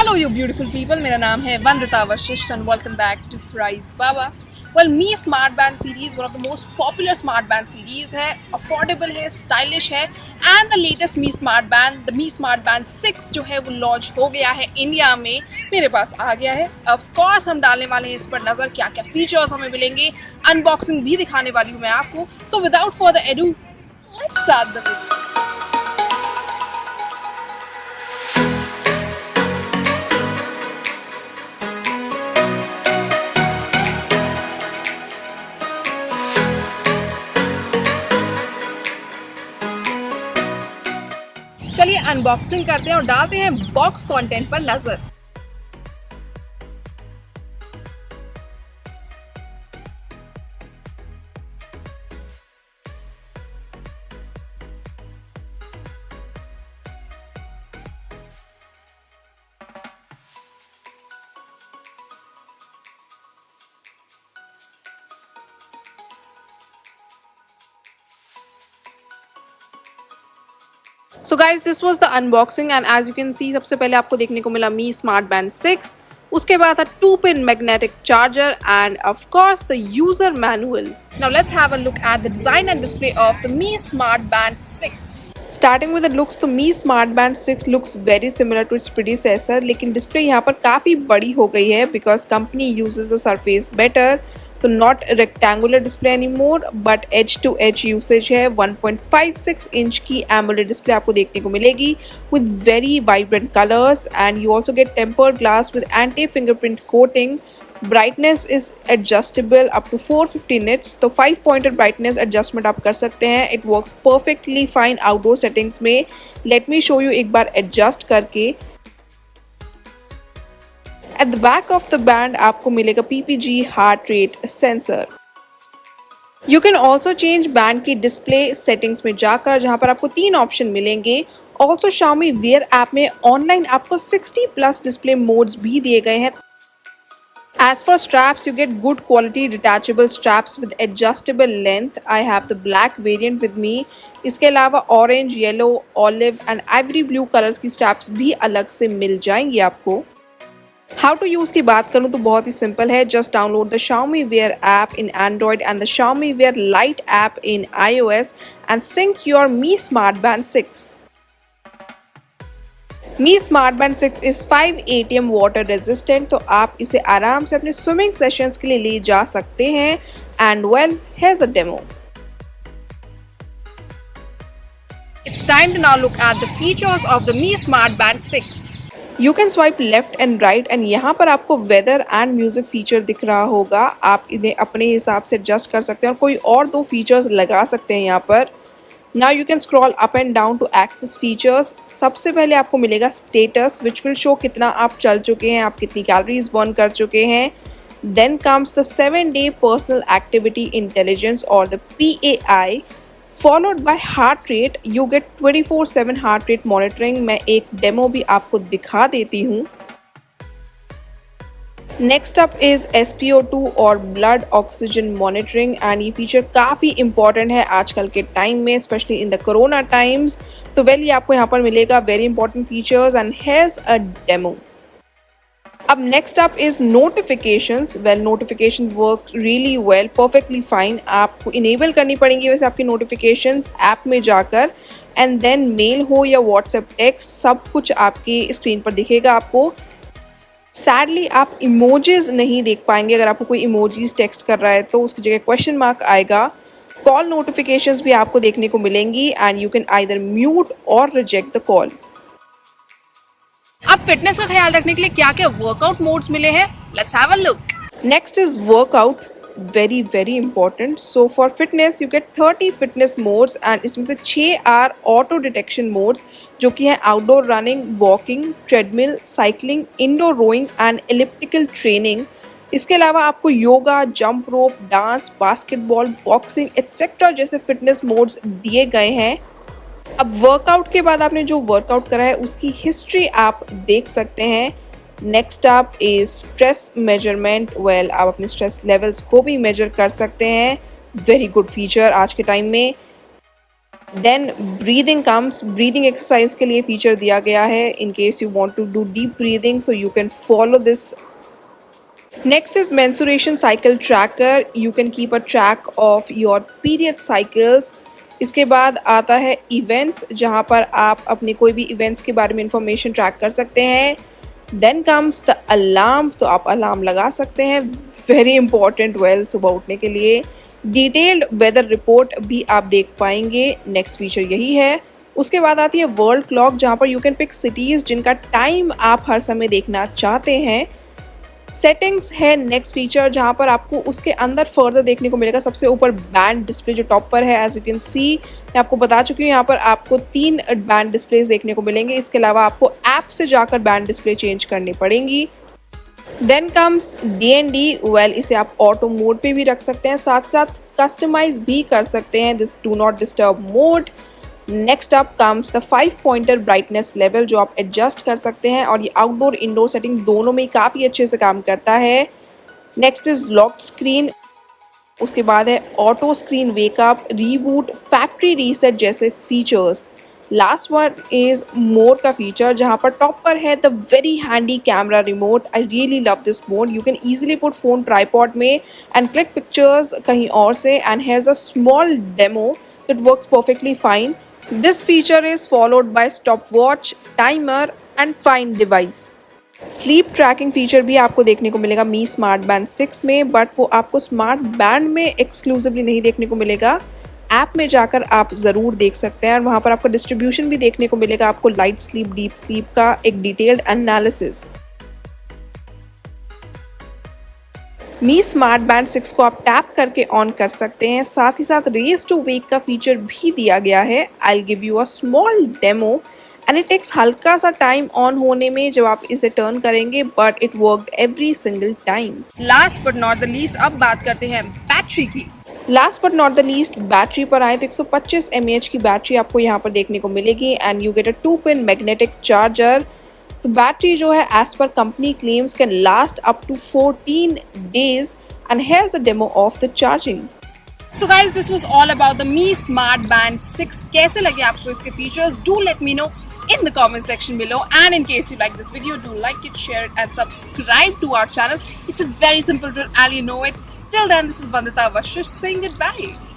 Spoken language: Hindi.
हेलो यू ब्यूटीफुल पीपल, मेरा नाम है Vandita Vashishth and welcome back to Price Baba. Well, Mi smart band series one of the most popular smart band series है, अफोर्डेबल है, स्टाइलिश है and the latest Mi smart band, the Mi smart band 6 जो है वो लॉन्च हो गया है इंडिया में, मेरे पास आ गया है। ऑफ कोर्स हम डालने वाले हैं इस पर नज़र, क्या क्या फीचर्स हमें मिलेंगे, अनबॉक्सिंग भी दिखाने वाली हूँ मैं आपको। So without further ado let's start the video. चलिए अनबॉक्सिंग करते हैं और डालते हैं बॉक्स कंटेंट पर नजर। So guys this was the unboxing and as you can see सबसे पहले आपको देखने को मिला मी स्मार्ट बैंड 6, उसके बाद था 2-pin magnetic charger and of course the user manual. Now let's have a look at the design and display of the Mi smart band 6। Starting with the looks, तो Mi smart band 6 looks very similar to its predecessor, लेकिन डिस्प्ले यहाँ पर काफ़ी बड़ी हो गई है because company uses the surface better. तो not rectangular display any more but edge to edge usage है। 1.56 इंच की एमोलेड डिस्प्ले आपको देखने को मिलेगी with very vibrant colours and you also get tempered glass with anti fingerprint coating. Brightness is adjustable up to 450 nits, तो 5 पॉइंटेड ब्राइटनेस एडजस्टमेंट आप कर सकते हैं। It works perfectly fine outdoor settings में। लेट मी शो यू एक बार एडजस्ट करके। At the back of the band आपको मिलेगा PPG heart rate sensor. You can also change band की display settings में जाकर, जहाँ पर आपको 3 ऑप्शन मिलेंगे। Also Xiaomi Wear ऐप में ऑनलाइन आपको 60+ डिस्प्ले मोड्स भी दिए गए हैं। As for straps, you get good quality detachable straps with adjustable length. I have the black variant with me. इसके अलावा orange, yellow, olive and Ivory blue colours की स्ट्रैप्स भी अलग से मिल जाएंगी आपको। हाउ टू यूज़ की बात करूँ तो बहुत ही सिंपल है। Just download the Xiaomi Wear app in Android and the Xiaomi Wear Lite app in iOS and sync your Mi Smart Band 6. Mi Smart Band 6 is 5 ATM water resistant, तो आप इसे आराम से अपने स्विमिंग सेशंस के लिए ले जा सकते हैं। And well, here's a demo. It's time to now look at the features of the Mi Smart Band 6. You can swipe left and right and यहाँ पर आपको वेदर एंड म्यूजिक फीचर दिख रहा होगा। आप इन्हें अपने हिसाब से एडजस्ट कर सकते हैं और कोई और 2 फीचर्स लगा सकते हैं यहाँ पर। Now you can scroll up and down to access features. सबसे पहले आपको मिलेगा स्टेटस विच विल शो कितना आप चल चुके हैं, आप कितनी कैलोरीज बर्न कर चुके हैं। Then comes the 7-day personal activity intelligence और the PAI followed by heart rate. You get 24/7 heart rate monitoring. मैं एक डेमो भी आपको दिखा देती हूँ। नेक्स्ट अप इज SpO2 और ब्लड ऑक्सीजन मॉनिटरिंग एंड ये फीचर काफ़ी इंपॉर्टेंट है आजकल के टाइम में, specially in the corona times. तो वेल, ये आपको यहाँ पर मिलेगा very important features and here's a demo. अब next up is notifications. Well, notification work really well, perfectly fine. आपको इनेबल करनी पड़ेंगी वैसे आपकी नोटिफिकेशंस ऐप में जाकर एंड देन मेल हो या व्हाट्सएप टेक्स्ट, सब कुछ आपकी स्क्रीन पर दिखेगा आपको। सैडली आप इमोजीज नहीं देख पाएंगे। अगर आपको कोई इमोजीज टेक्स्ट कर रहा है तो उसकी जगह क्वेश्चन मार्क आएगा। कॉल नोटिफिकेशंस भी आपको देखने को मिलेंगी and you can either mute और रिजेक्ट द कॉल। अब फिटनेस का ख्याल रखने के लिए क्या क्या वर्कआउट मोड्स मिले हैं, let's have a look. Next is workout, very very important. So for fitness you get 30 fitness modes and इसमें से 6 आर ऑटो डिटेक्शन मोड्स, जो कि है outdoor running, walking, treadmill, cycling, indoor rowing and elliptical training. इसके अलावा आपको yoga, jump rope, dance, basketball, boxing etcetera जैसे फिटनेस मोड्स दिए गए हैं। अब वर्कआउट के बाद आपने जो वर्कआउट करा है उसकी हिस्ट्री आप देख सकते हैं। Next up is stress measurement. Well, आप अपने स्ट्रेस लेवल्स को भी मेजर कर सकते हैं। वेरी गुड फीचर आज के टाइम में। Then breathing comes, breathing exercise के लिए फीचर दिया गया है in case you want to do deep breathing, so you can follow this. Next is menstruation cycle tracker. You can keep a track of your period cycles. इसके बाद आता है इवेंट्स, जहाँ पर आप अपने कोई भी इवेंट्स के बारे में इंफॉर्मेशन ट्रैक कर सकते हैं. देन कम्स द अलार्म, तो आप अलार्म लगा सकते हैं, वेरी इंपॉर्टेंट वेल सुबह उठने के लिए. डिटेल्ड वेदर रिपोर्ट भी आप देख पाएंगे, नेक्स्ट फीचर यही है. उसके बाद आती है वर्ल्ड क्लॉक, जहाँ पर यू कैन पिक सिटीज़ जिनका टाइम आप हर समय देखना चाहते हैं. सेटिंग्स है नेक्स्ट फीचर, जहाँ पर आपको उसके अंदर फर्दर देखने को मिलेगा. सबसे ऊपर बैंड डिस्प्ले जो टॉप पर है, एज यू कैन सी, मैं आपको बता चुकी हूँ यहाँ पर आपको 3 बैंड डिस्प्लेस देखने को मिलेंगे. इसके अलावा आपको ऐप से जाकर बैंड डिस्प्ले चेंज करनी पड़ेंगी. देन कम्स DND, वेल इसे आप ऑटो मोड पे भी रख सकते हैं, साथ साथ कस्टमाइज भी कर सकते हैं this do not disturb mode. Next up comes the 5 pointer brightness level, जो आप एडजस्ट कर सकते हैं और ये आउटडोर इंडोर सेटिंग दोनों में काफ़ी अच्छे से काम करता है. Next is locked screen. उसके बाद है auto screen wake up, reboot, factory reset जैसे features. Last one is more का फीचर, जहाँ पर टॉप पर है the very handy camera remote. I really love this mode. You can easily put phone tripod में एंड क्लिक पिक्चर्स कहीं और से, and here's a small demo that works perfectly fine. This feature is followed by stopwatch, timer and find device. Sleep tracking feature भी आपको देखने को मिलेगा मी स्मार्ट बैंड 6 में, बट वो आपको स्मार्ट बैंड में एक्सक्लूसिवली नहीं देखने को मिलेगा. ऐप में जाकर आप ज़रूर देख सकते हैं और वहाँ पर आपको डिस्ट्रीब्यूशन भी देखने को मिलेगा, आपको लाइट स्लीप, डीप स्लीप का एक डिटेल्ड एनालिसिस. मी स्मार्ट बैंड 6 को आप टैप करके ऑन कर सकते हैं. साथ ही साथ रेस टू वेक का फीचर भी दिया गया है. I give you a small demo and it takes हल्का सा टाइम ऑन होने में जब आप इसे टर्न करेंगे, but it worked every single time. Last but not the least, अब बात करते हैं बैटरी की. Last but not the least, battery पर आए तो 125 mAh की बैटरी आपको यहाँ पर देखने को मिलेगी and you get a 2-pin magnetic charger. तो बैटरी जो है as per company claims can last up to 14 days and here's a demo of the charging. So guys, this was all about the Mi Smart Band 6. कैसे लगे आपको इसके features? Do let me know in the comment section below, and in case you like this video, do like it, share it and subscribe to our channel. It's a very simple drill and you know it. Till then, this is Vandita Vashish saying goodbye.